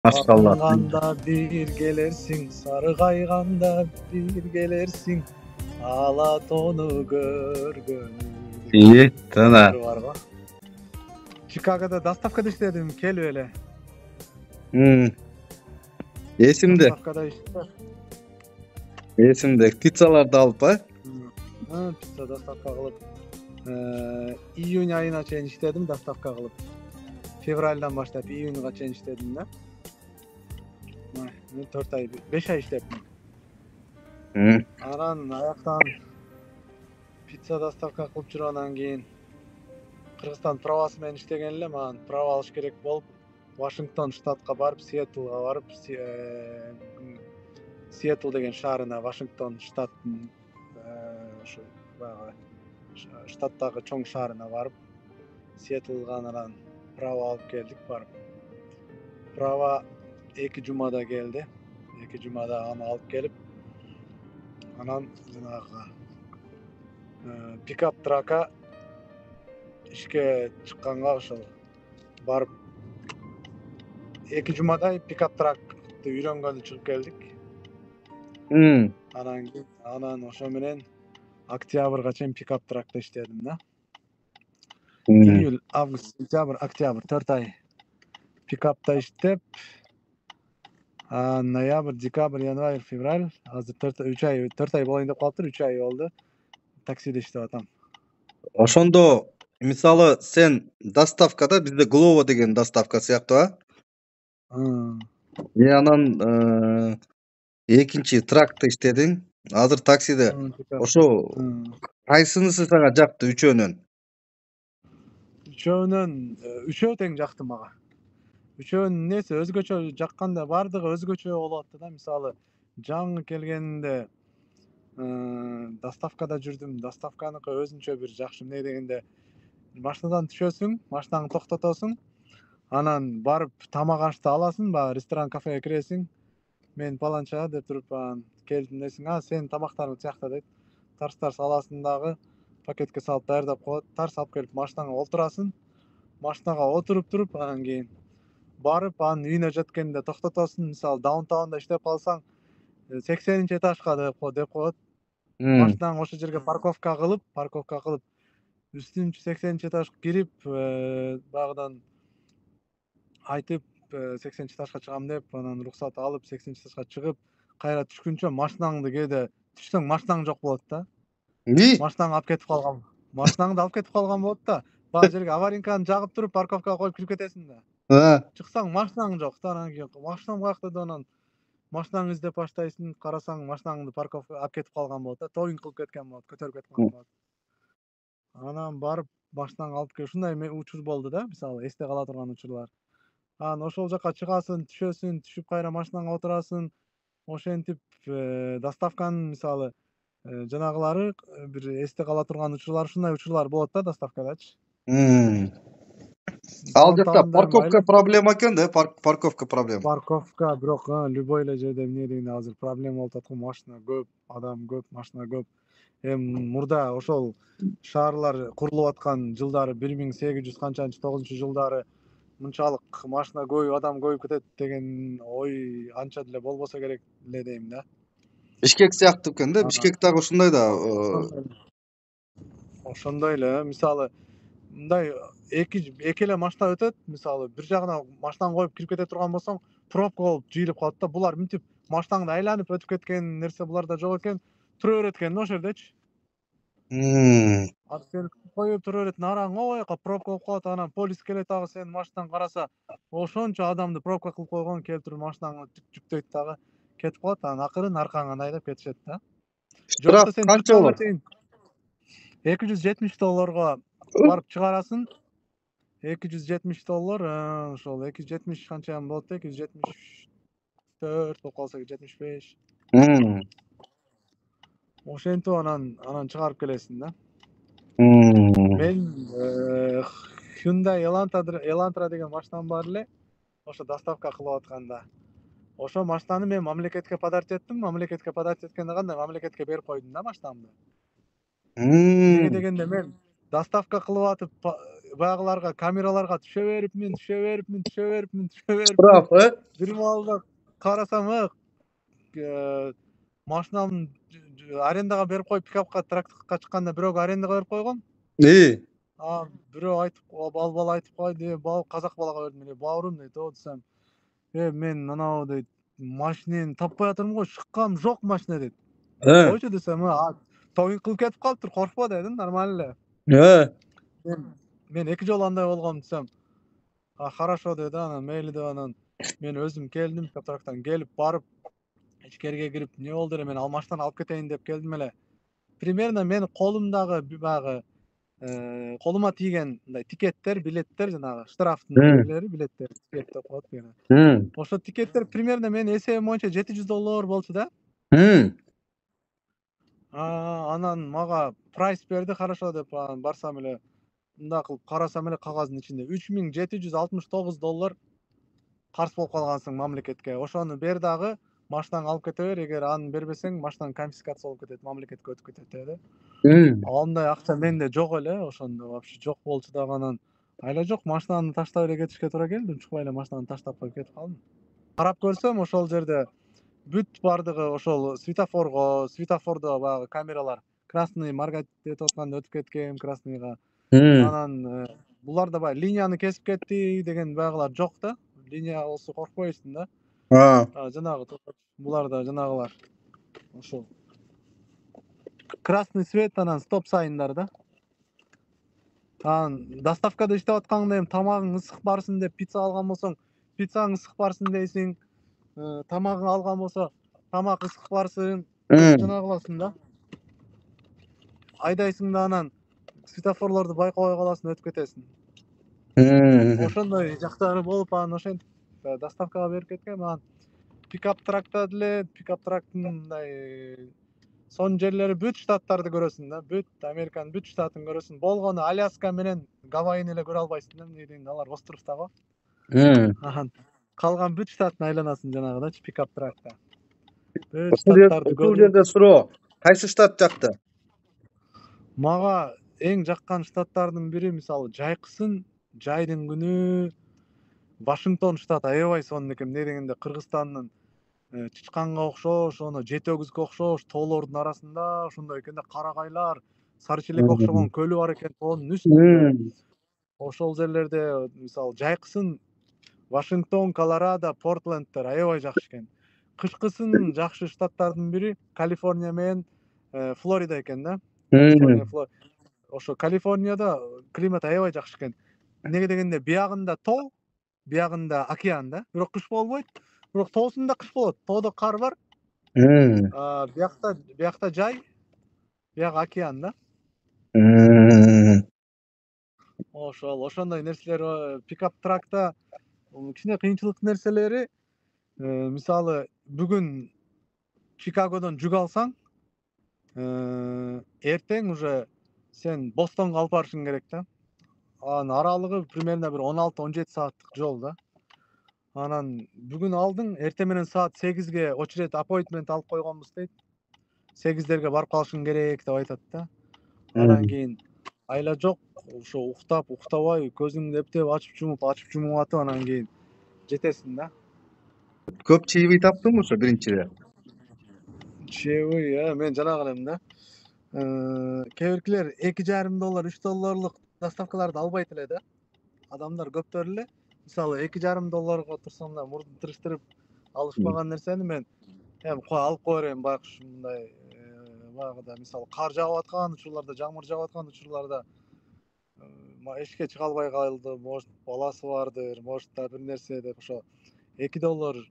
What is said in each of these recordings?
Maşallah. Aqılğanda bir gelersin, sarğayganda bir gelersin. Alatonu görgönüm. İyi, tana. Var go. Chicago'da dastavkada işledim, kelip ele. Esimde. Dastavkada işledim. Esimde. Pizzalar da alıp ha? Pizza dastavka kılıp. İyun ayına çeyin işledim, dastavka kılıp. Fevraldan başlap iyunga çeyin işledim de. 4 ay, 5 ay işledim. Anan ayaktan pizza dastavka kılıp жүргөндөн кийин Кыргызстан правасы менен иштеген эле, мага права алыш керек болуп, Вашингтон штатка барып, Сиэтлга барып, Сиэтл деген шаарына, Вашингтон штаттын ушу баягы штаттагы чоң шаарына барып, Сиэтлга анан права алып келдик барып. Права 2 жумада келди. 2 жумада аны алып келип, анан жанагы пикап трака ишке чыкканга ошол барып 2 жумадай пикап тракты үйрөнгөнү чыгып келдик. Анан ошо менен октябрга чейин пикап тракта иштедим да. Июль, август, сентябрь, октябрь 4 ай пикапта иштеп, ноябрь, декабрь, январь, февраль, азыр 4 ай болоюн деп калыптыр, 3 ай болду. Таксиде иштеп атам. Ошондо мисалы сен доставкада бизде Glovo деген доставка сыяктуу а? Анан экинчи тракта иштедиң. Азыр таксиде. Ошо кайсынысы сага жакты үчөөнөн? Үчөө тең жакты мага. Үчөөнүн несі өзгөчө жакканда бардыгы өзгөчө болот да. Мисалы жаңы келгенде доставкада жүрдүм. Доставканыкы өзүнчө бир жакшы эмне дегенде машинадан түшөсүң, машинаңды токтотосуң, анан барып тамак ашты аласың, баягы ресторан, кафеге киресиң. Мен паланча деп туруп келдим десиң, сен тамактарың сыякта дейт. Тарс аласың дагы, пакетке салып даярдап коет. Тарс алып келип машинаңа отурасың. Машинага отуруп туруп, анан кийин барып анын үйүнө жеткенде токтотосуң. Мисалы даунтаунда иштеп калсаң, 80-нчи этажга деп коет. Машинаң ошо жерге парковка кылып, үстүнчү 80-нчи этажга кирип, багыдан айтып 80-нчи этажга чыгам деп, анан уруксат алып 80-нчи этажга чыгып, кайра түшкүнчө машинаңды кээде түшсөң машинаң жок болот да. Машинаңды алып кетип калган болот да. Бага жерге аваринканы жагып туруп, парковкага коюп кирип кетесиң да. Чыксаң машинаң жок да. Анан кийин машинам каякта деп анан машинаңды издеп баштайсың, карасаң машинаңды парковкага алып кетип калган болот да. Тоюн кылып кеткен болот, көтөрүп кеткен болот. Анан барып машинаңды алып келип, ушундай учур болду да, мисалы эсте кала турган учурлар. Анан ошол жака чыгасың, түшүп кайра машинаңа отурасың. Ошентип доставканын мисалы жанагылары бир эсте кала турган учурлар, ушундай учурлар болот да доставкадачы. Ал жакта парковка проблема экен да, парковка проблема. Парковка бирок любой эле жерде эмне дегенде азыр проблема болуп атат го, машина көп, адам көп, машина көп. Мурда ошол шаарлар курулуп аткан жылдары 1800 канчанчы 9 жылдары мынчалык машина көп, адам көбөйүп кетет деген ой анча деле болбосо керек эле дейм да. Бишкек сыяктуу экен да, Бишкек дагы ушундай да. Ошондой эле, мисалы мындай эки эле машина өтөт, мисалы бир жагына машинаны коюп кирип кете турган болсоң, пробка болуп жыйылып калат да. Булар мынтип машинаңды айланып өтүп кеткен нерсе буларда жок экен, тура берет экен ошол жердечи. Сен коюп тура берет, нараң ояка пробка болуп калат, анан полис келет дагы сенин машинаңды караса, ошончо адамды пробка кылып койгон, келтирип машинаңды жүктөйт дагы, кетип калат, анан акырын аркаңан айдап кетишет да. Штраф канча болот? $270 барып чыгарасың. $270, ошол 270 канча болот да, 274 болуп калса 275. Ошентип анан чыгарып келесиң да. Мен Hyundai Elantra деген машинам бар эле. Ошо доставка кылып атканда. Ошо машинаны мен мамлекетке подарить эттим. Мамлекетке подарить эткенде кандай мамлекетке берип койдум да машинамды. Неге дегенде мен доставка кылып атып баягыларга камераларга түшө берипмин. Штраф, Бир маалда карасам, машинамды арендага берип коюп, пикапка, тракторга чыкканда бирөөгө арендага берип койгом. Бирөө айтып, ал бала айтып калды, казак балага бердим эле. Бауырум дейт, десем, мен анау дейт, машинени таппай атырмын го, шыккам жок машина дейт. Койчу десем, тогин кылып кетип калыптыр, коркпо дедим, нормально эле. Мен 2 жолу андай болгом десем, хорошо деди, анан мейли деп анан мен өзүм келдим, трактордан келип барып, ичкериге кирип, эмне болду эле, мен ал машинаны алып кетейин деп келдим эле. Примерно менин колумдагы баягы колума тийген мындай тикеттер, билеттер, жанагы штрафтын нелери, билеттер, тикет деп коет дегени. Ошо тикеттер примерно менин эсебим боюнча $700 болчу да. Анан мага прайс берди, хорошо деп барсам эле, мындай кылып карасам эле кагаздын ичинде $3769 карыз болуп калгансың мамлекетке. Ошону бер дагы машинаңды алып кете бер, эгер аны бербесең машинаң конфискация болуп кетет, мамлекетке өтүп кетет деди. Андай акча менде жок эле, ошондо вообще жок болчу дагы. Анан айла жок, машинаны таштап эле кетишке туура келди. Унчукпай эле машинаны таштап коюп кетип калдым. Карап көрсөм, ошол жерде бүт бардыгы ошол светофордо баягы камералар красный моргать этип атканда өтүп кеткен, красныйга. Анан булар да баягы линияны кесип кетти деген баягылар жок да. Линия болсо коркпойсуң да. Жанагы булар да жанагылар ошол красный свет, анан стоп сайындар да. Анан доставкада иштеп атканда эми тамагың ысык барсын деп пицца алган болсоң, пиццаң ысык барсын дейсиң. Тамагың алган болсо, тамак ысык барсын деп жана кыласың да. Айдайсың да, анан светофорлорду байкабай каласың, өтүп кетесиң. Ошондой жактары болуп, анан ошентип доставкага берип кеткен. Анан пикап тракта деле, пикап трактын мындай сон жерлери бүт штаттарды көрөсүң да, бүт Американын бүт штатын көрөсүң. Болгону Аляска менен Гавайини эле көрө албайсың да, эмне дегенде алар островта го. Калган бүт штатын айланасың жанагыдачы, пикап тракта. Бүт штаттарды Ушул жерде суроо, кайсы штат жакты? Мага эң жаккан штаттардын бири, мисалы, жайкысын, жайдын күнү Вашингтон штаты аябай сонун экен. Эмне дегенде Кыргызстандын чычканга окшош, оно жети өгүзгө окшош тоолордун арасында ошондой экен да, карагайлар, сары челекке окшогон көлү бар экен тоонун үстүндө. Ошол жерлерде, мисалы, жайкысын Вашингтон, Колорадо, Портлендтер аябай жакшы экен. Кышкысын жакшы штаттардын бири Калифорния менен Флорида экен да. Ошо Калифорнияда климат аябай жакшы экен. Эмнеге дегенде биягында тоо, биягында океан да. Бирок кыш болбойт. Бирок тоосунда кыш болот. Тоодо кар бар. Биякта жай, бияк океан да. Ошондой нерселер пикап тракта кичине кыйынчылык нерселери, мисалы, бүгүн Чикагодон жүк алсаң, эртең уже сен Бостонго алып барышың керек да. Анын аралыгы примерно бир 16-17 сааттык жол да. Анан бүгүн алдың, эртең менен саат 8ге очередь аппоинтмент алып койгонбуз дейт. 8дерге барып калышың керек деп айтат да. Анан кийин айла жок, ошо уктап, уктабай, көзүңдү эптеп ачып жумуп атып, анан кийин жетесиң да. Көп чыйбый таптыңбы ошо биринчиде? Чыйбый, мен жанагы элем да. Кээ биркилер $2,5, $3 доставкаларды албайт эле да. Адамдар көптөр эле, мисалы, $2,5 турсам да мурдун тырыштырып алышпаган нерсени мен эми алып кое берем, байкуш мындай баягыда, мисалы, кар жаап аткан учурларда, жамгыр жаап аткан учурларда эшикке чыга албай калды, может баласы бардыр, может да бир нерсе деп ошо $2,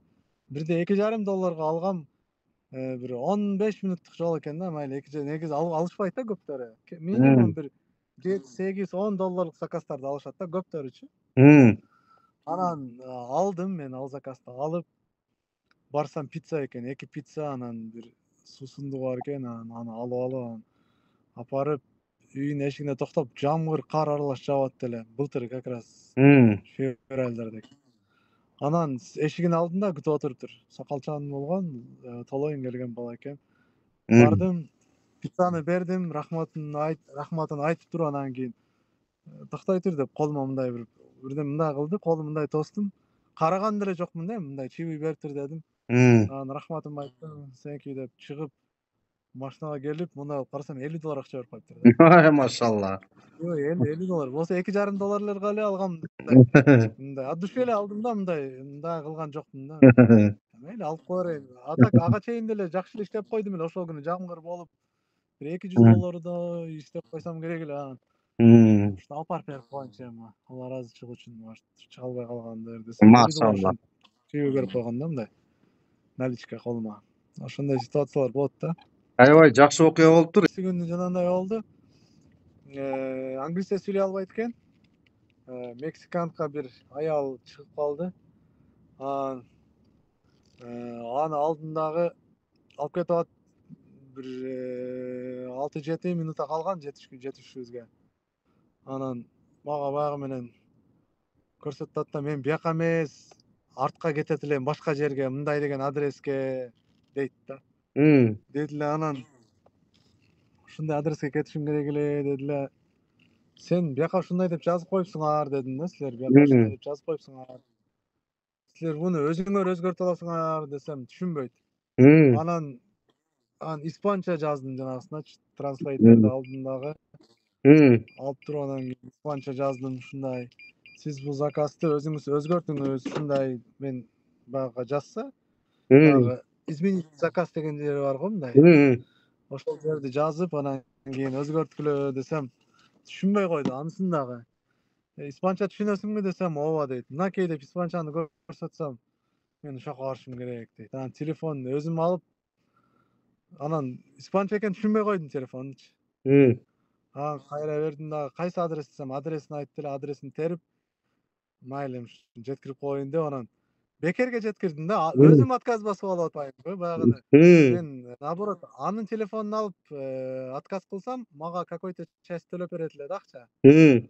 бирде $2,5 алгам, бир 15 мүнөттүк жол экен да. Майли негизи алышпайт да көптөрү. Минимум бир $7-8-10 заказдарды алышат да көптөрүчү. Анан алдым мен, ал заказды алып барсам пицца экен, 2 пицца, анан бир суусундугу бар экен, аны алып апарып үйүнүн эшигине токтоп, жамгыр, кар аралаш жаабат эле. Былтыр как раз февралдарда. Анан эшигин алдында күтүп отуруптур. Сакалчан болгон, толоюн келген бала экен. Бардым, пиццаны бердим, рахматын айтып туруп, анан кийин токтой тур деп колума мындай бирден мындай кылды, колум мындай тостум. Караган деле жокмун да, мындай чибий берип тур дедим. Анан рахматымды айттым, thank you деп чыгып, машинага келип, муну алып карасам $50 акча берип коюптур да. Машалла. $50 болсо $2,5 эле алгам мындай от души эле алдым да, мындай кылган жокмун да. Мейли алып кое берейин. Ага чейин деле жакшы эле иштеп койдум эле, ошол күнү жамгыр болуп, бир $200 иштеп койсом керек эле анан. Ушуну алып барып берип коеюнчу эми, Алла ыраазычылыгы үчүн чыга албай калгандыр десем, $50 Машалла. чыгып берип койгон да мындай наличка колума. Ошондой ситуациялар болот да. Аябай жакшы окуя болуптур. Эртеси күнү жанагындай болду. Англисче сүйлөй албайт экен. Мексиканка бир аял чыгып калды. Анан аны алдындагы алып кетип атат, бир 6-7 минутта калган жетишибизге. Анан мага баягы менен көрсөтүп атат да, мен бияка эмес, артка кетет элем, башка жерге, мындай деген адреске дейт да. Деди эле анан ушундай адреске кетишим керек эле деди эле. Сен бияка ушундай деп жазып коюпсуңар дедим да, силер бияка ушундай деп жазып коюпсуңар. Силер буну өзүңөр өзгөртүп аласыңар десем түшүнбөйт. Анан испанча жаздым жанагысына, транслейтерди алдындагы. Алып туруп анан испанча жаздым ушундай. Сиз бул заказды өзүңүз өзгөртүңүз, ушундай мен баягы жазса, баягы изменить заказ деген жери бар го мындай. Ошол жерди жазып, анан кийин өзгөрткүлө десем түшүнбөй койду. Анысын дагы испанча түшүнөсүңбү десем, ооба дейт. Мынакей деп испанчаны көрсөтсөм, мен ошоко барышым керек дейт. Анан телефонду өзүм алып, анан испанча экенин түшүнбөй койдум телефонучу. Анан кайра бердим дагы, кайсы адрес десем, адресин айтты эле, адресин терип, майли жеткирип коеюн деп анан бекерге жеткирдим да. Өзүм отказ басып алып атпаймынбы баягыны. Мен наоборот, анын телефонун алып отказ кылсам, мага какой-то часть төлөп берет эле да акча.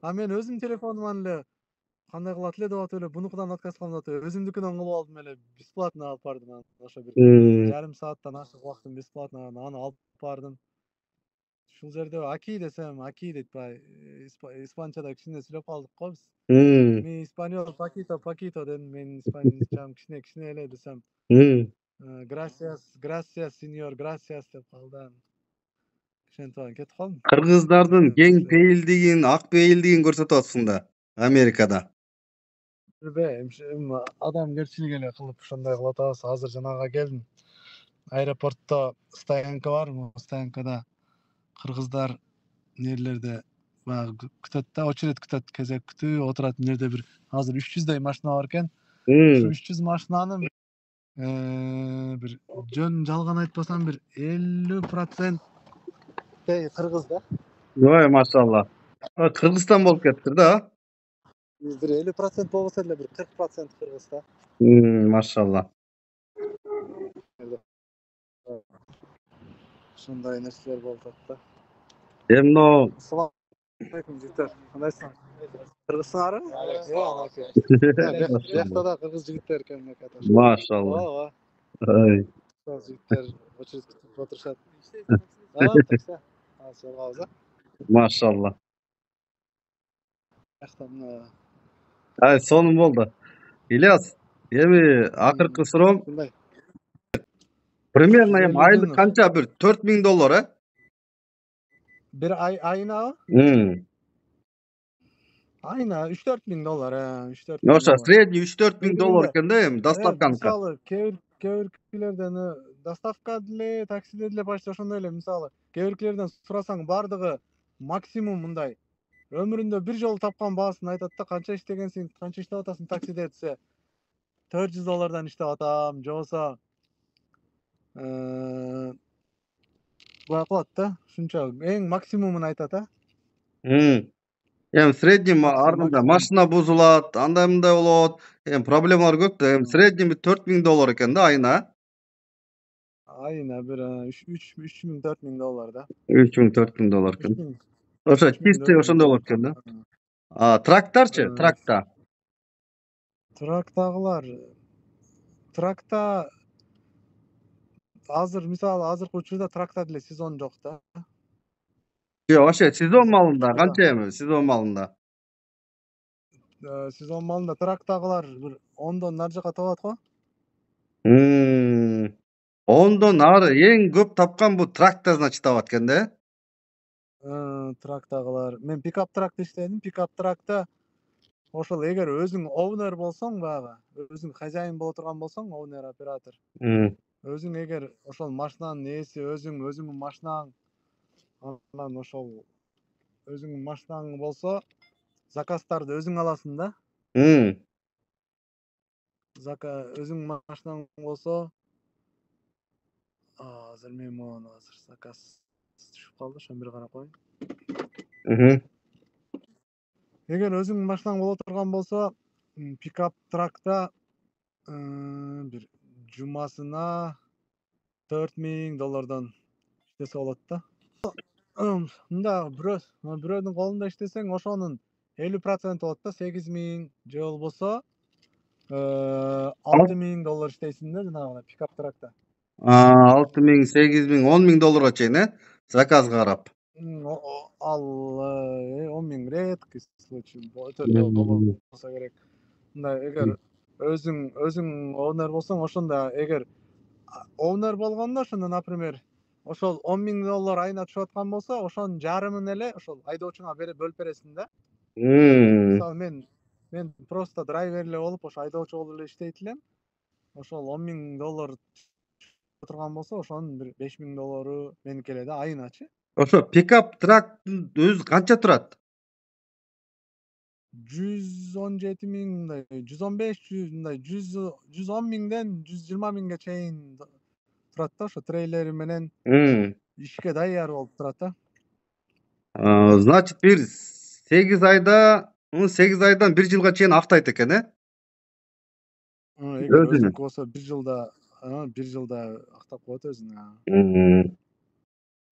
А мен өзүм телефонуман эле кандай кылат эле деп атып эле, бунукудан отказ кылам деп атып, өзүмдүкүнөн кылып алдым эле, бесплатно алып бардым анан. Ошо бир жарым сааттан ашык убактым бесплатно аны алып бардым. Ушул жерде аки десем, аки дейт баягы испанчада кичине сүйлөп калдык го биз. Ми испаньол pakito дедим, менин испанчам кичине эле десем. Gracias señor, gracias деп калды. Ошентип анан кетип калдым. Кыргыздардын кең пейилдигин, ак пейилдигин көрсөтүп атасың да Америкада. Эми адамгерчилик эле кылып ошондой кылып атабыз. Азыр жанагыга келдим. Аэропортто стоянка бар, стоянкада кыргыздар нерлерде баягы күтөт да, очередь күтөт, кезек күтүү отурат. Мына жерде бир азыр 300дөй машина бар экен. Ушу 300 машинанын бир жөн жалган айтпасам бир 50% кыргыз да. Ой, машалла. Кыргызстан болуп кетиптир да. Бир 50% болбосо деле бир 40% кыргыз да. Машалла. Ушундай нерселер болуп атат да. Эми мына Салам алейкум жигиттер. Кандайсыңар? Кыргызсыңарбы? Биякта да кыргыз жигиттер экен меката. Машалла. Ооба. Ой. Жигиттер очередь күтүп отурушат. Такса. Азыр алабыз, Машалла. Биякта мына. Сонун болду. Ильяс, эми акыркы суроом. Кандай? Примерно эми айлык канча? Бир $4000, Бир айына? Айына $3-4 миң, Ошо средний $3-4 экен да эми доставканыкы. Мисалы, кээ-биркилерден доставка деле, таксиде деле почти ошондой эле. Мисалы, кээ-биркилерден сурасаң бардыгы максимум мындай. Өмүрүндө бир жолу тапкан баасын айтат да, канча иштегенсиң, канча иштеп атасың таксиде десе, $400 иштеп атам, же болбосо бая кылат да, ушунча эң максимумун айтат а. Эми средний ардында машина бузулат, андай мындай болот. Эми проблемалар көп да. Эми средний $4000 экен да айына. Айына бир $3000-$4000 да. $3000-$4000 экен. Ошо чистый ошондой болот экен да. Трактарчы? Тракта азыр мисалы азыркы учурда тракта деле сезон жок да. Жок, вообще сезон малында канча эми сезон малында? сезон малында трактагылар бир 10дон нар жака табат го. Ондон ары эң көп тапкан бул тракта значит табат экен да. Трактагылар. Мен пикап тракта иштедим. Пикап тракта ошол эгер өзүң оунер болсоң, баягы өзүң хозяин боло турган болсоң, оунер оператор. Өзүң эгер ошол машинанын ээси өзүңүн машинаң, анан ошол өзүңүн машинаң болсо, заказдарды өзүң аласың да. Өзүңүн машинаң болсо, азыр мен могу азыр заказ түшүп калды, ошону бир карап коеюн. Эгер өзүңүн машинаң боло турган болсо, пикап тракта бир жумасына $4000 иштесе болот да. Мында бирөөнүн колунда иштесең, ошонун 50% болот да, 8000 же болбосо $6000 иштейсиң да, жанагы пикап тракта. 6000, 8000, $10,000 чейин, заказга карап. Ал 10.000 редкий случай, өтө болбосо керек. Мындай эгер өзүң оунер болсоң, ошондо эгер оунер болгондо, ошондо, например, ошол $10.000 айына түшүп аткан болсо, ошонун жарымын эле ошол айдоочуңа бөлүп бересиң да. Мисалы мен просто драйвер эле болуп, ошо айдоочу болуп эле иштейт элем. Ошол $10.000 турган болсо, ошонун бир $5.000 меники эле да, айыначы. Ошо пикап трактын өзү канча турат? 117 миң, мындай 115, мындай 110 миңден 120 миңге чейин турат да, ошо трейлери менен ишке даяр болуп турат да. Значит, бир 8 айдан 1 жылга чейин актайт экен, Эгер өзүнүкү болсо 1 жылда актап коет өзүн.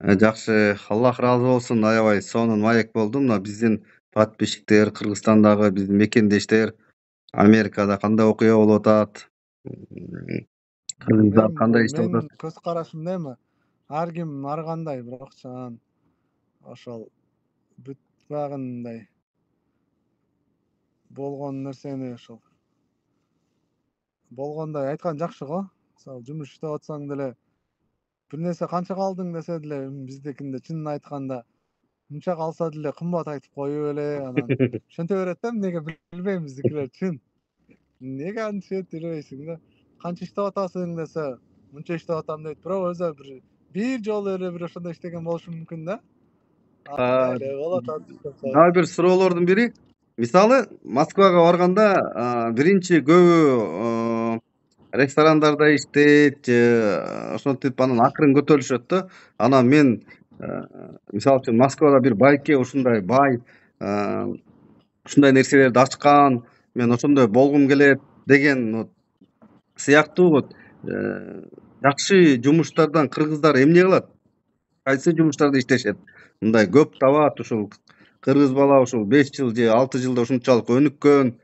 Жакшы, Аллах ыраазы болсун, аябай сонун маек болду. Мына биздин подписчиктер, Кыргызстандагы биздин мекендештер, Америкада кандай окуя болуп атат, кыргыздар кандай иштеп атат? Менин көз карашымда эми ар ким ар кандай, бирок чаган ошол бүт баягындай болгон нерсени ошол болгондой айткан жакшы го. Мисалы жумуш иштеп атсаң деле бир нерсе канча калдың десе деле, биздикинде чынын айтканда мынча калса деле кымбат айтып коюп эле, анан ошенте берет да. Эмнеге билбейм, биздикилер чын. Неге антишет билбейсиң да. Канча иштеп атасың десе, мынча иштеп атам дейт, бирок өзү бир жолу эле бир ошондой иштеген болушу мүмкүн да. Эле болот антип. Дагы бир суроолордун бири, мисалы Москвага барганда, биринчи көбү ресторандарда иштейт, же ошентип анан акырын көтөрүлүшөт да. Анан мен мисалы үчүн Москвада бир байке ушундай бай, ушундай нерселерди ачкан, мен ошондой болгум келет деген сыяктуу жакшы жумуштардан кыргыздар эмне кылат? Кайсы жумуштарды иштешет? Мындай көп табат, ушул кыргыз бала ушул 5 жыл же 6 жылда ушунчалык өнүккөн,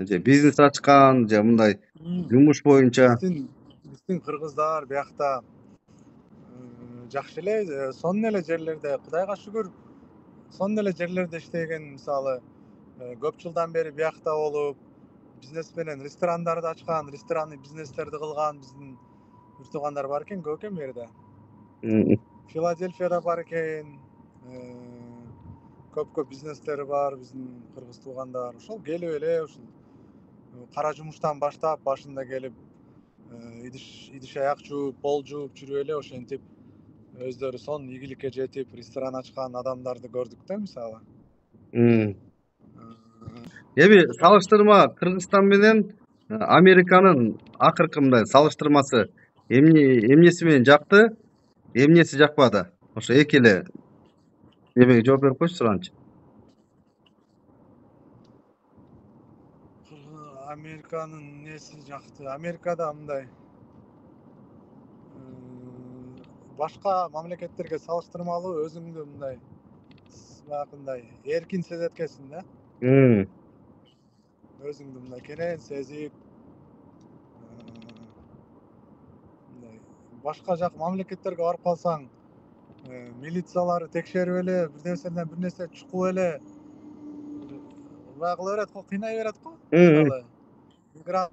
же бизнес ачкан, же мындай жумуш боюнча. Биздин кыргыздар биякта жакшы эле, сонун эле жерлерде, Кудайга шүгүр, сонун эле жерлерде иштеген. Мисалы көп жылдан бери биякта болуп, бизнес менен ресторандарды ачкан, ресторанный бизнестерди кылган биздин бир туугандар бар экен, көп экен бу жерде. Филадельфияда бар экен, көп бизнестери бар биздин кыргыз туугандар. Ошол келип эле ушул кара жумуштан баштап, башында келип идиш аяк жууп, пол жууп жүрүп эле ошентип өздөрү сонун ийгиликке жетип ресторан ачкан адамдарды көрдүк да, мисалы. Эми салыштырма Кыргызстан менен Американын акыркы мындай салыштырмасы эмнеси менен жакты, эмнеси жакпады? Ошо эки эле эмеге жооп берип койчу сураганчы. Американын неси жакты? Америкада мындай башка мамлекеттерге салыштырмалуу өзүңдү мындай баягындай эркин сезеткенсиң да. Өзүңдү мындай кенен сезип, мындай башка жак мамлекеттерге барып калсаң, милициялары текшерип эле, бир нерсе чукуп эле баягы кыла берет го, кыйнай берет го. Мм. Мисалы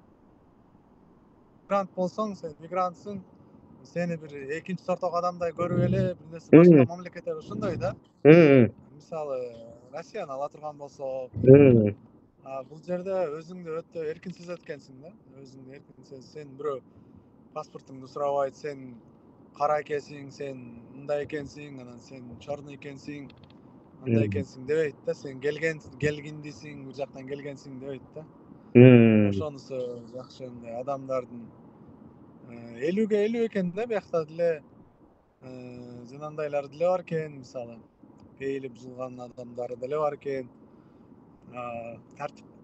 мигрант болсоң, сен мигрантсың, сени бир экинчи сорттогу адамдай көрүп эле бир нерсе башка мамлекеттер ошондой да. Мисалы Россияны ала турган болсок, бул жерде өзүңдү өтө эркин сезет экенсиң да. Өзүңдү эркин сен бирөө паспортуңду сурабайт, сен кара экенсиң, сен мындай экенсиң, анан сен черный экенсиң, андай экенсиң дебейт да. Сен келгиндисиң, бул жактан келгенсиң дебейт да. Ошонусу жакшы, андай адамдардын 50-ге 50 экен да, биякта деле жанагындайлар деле бар экен, мисалы пейили бузулган адамдары деле бар экен.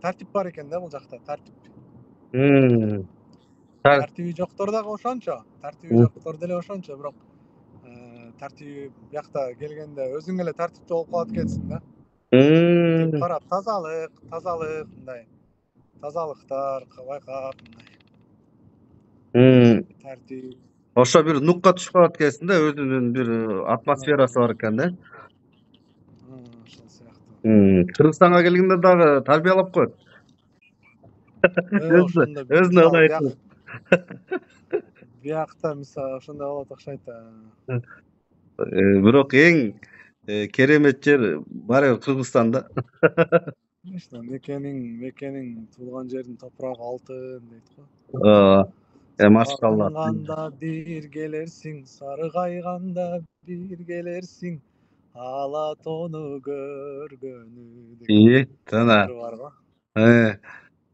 Тартип бар экен да бул жакта, тартип. Тартиби жоктор дагы ошончо. Тартиби жоктор деле ошончо, бирок тартиби биякта келгенде өзүң эле тартиптүү болуп калат экенсиң да. Карап тазалык, мындай тазалыктар байкап, мындай тартип. Ошо бир нукка түшүп калат экенсиң да, өзүнүн бир атмосферасы бар экен да. Ошол сыяктуу. Кыргызстанга келгенде дагы тарбиялап коет. Өзүнө ылайык. Биякта мисалы ошондой болот окшойт. Бирок эң керемет жер баары бир Кыргызстанда. Мекенин туулган жердин топурагы алтын дейт го. Машалла. Саргайганда бир келерсиң, саргайганда бир келерсиң, ала тоону көргөнү. Жана.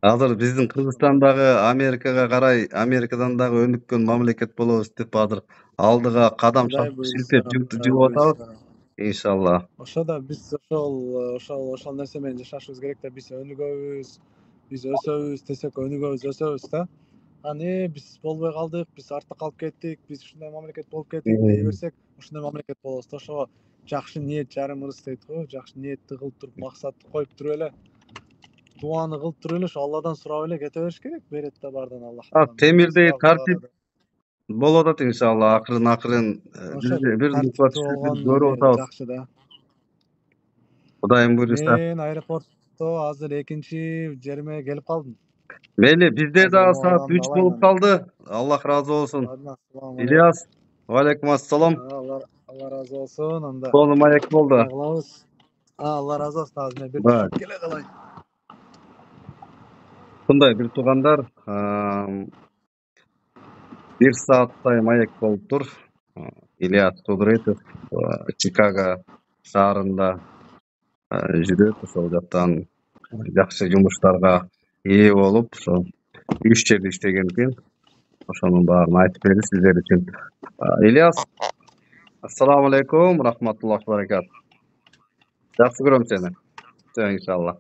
Азыр биздин Кыргызстан дагы Америкага карай, Америкадан дагы өнүккөн мамлекет болобуз деп азыр алдыга кадам шилтеп жүрүп атабыз. Иншалла. Ошо да биз ошол нерсе менен жашашыбыз керек да. Биз өнүгөбүз, биз өсөбүз десек, өсөбүз да. Биз болбой калдык, биз артта калып кеттик, биз ушундай мамлекет болуп кеттик дей берсек, ушундай мамлекет болобуз. Ошого жакшы ниет жарым ырыс дейт го. Жакшы ниетти кылып туруп, максатты коюп туруп эле, дуаны кылып туруп эле, ошо Алладан сурап эле кете бериш керек. Берет да баардан Аллах. Темирдей тартип болуп атат иншалла. Акырын бир нукка түшүп көрүп атабыз. Жакшы да. Кудайым буйруса. Мен аэропортто азыр экинчи жериме келип калдым. Мейли, бизде дагы саат 3 болуп калды. Аллах разы болсун. Ильяс, валейкум ассалам. Алла разы болсун. Анда Сону маек болду. Алла разы болсун. Азыр мен бир түшүп келе калайын. Ушундай бир туугандар, 1 сааттай маек болуптур. Ильяс Кудуретов Чикаго шаарында жүрөт. Ошол жактан жакшы жумуштарга ээ болуп, ошо 3 жерде иштеген экен. Ошонун баарын айтып берди сиздер үчүн. Ильяс, ассаламу алейкум, рахматуллахи баракат. Жакшы көрөм сени. Иншалла.